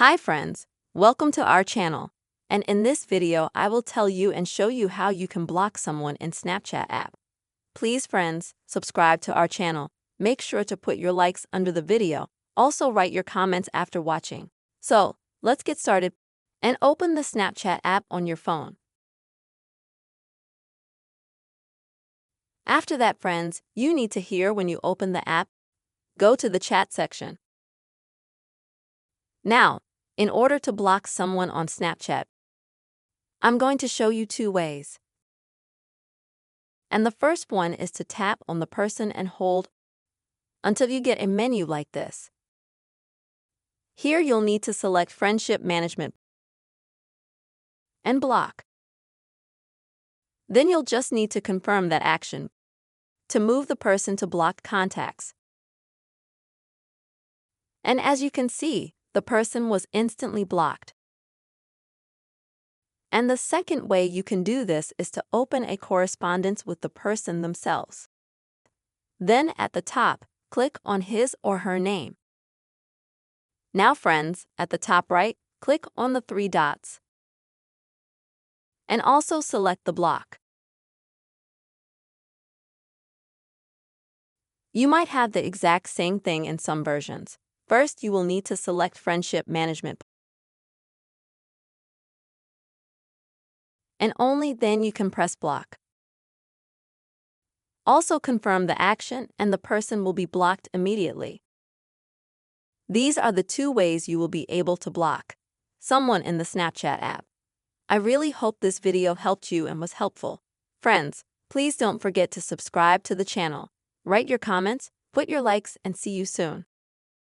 Hi friends, welcome to our channel. And in this video, I will tell you and show you how you can block someone in Snapchat app. Please friends, subscribe to our channel. Make sure to put your likes under the video. Also write your comments after watching. So, let's get started and open the Snapchat app on your phone. After that friends, you need to hear when you open the app, go to the chat section. Now, in order to block someone on Snapchat, I'm going to show you two ways. And the first one is to tap on the person and hold until you get a menu like this. Here you'll need to select Friendship Management and block. Then you'll just need to confirm that action to move the person to blocked contacts. And as you can see, the person was instantly blocked. And the second way you can do this is to open a correspondence with the person themselves. Then at the top, click on his or her name. Now friends, at the top right, click on the three dots. And also select the block. You might have the exact same thing in some versions. First, you will need to select Friendship Management. And only then you can press block. Also confirm the action and the person will be blocked immediately. These are the two ways you will be able to block someone in the Snapchat app. I really hope this video helped you and was helpful. Friends, please don't forget to subscribe to the channel, write your comments, put your likes, and see you soon.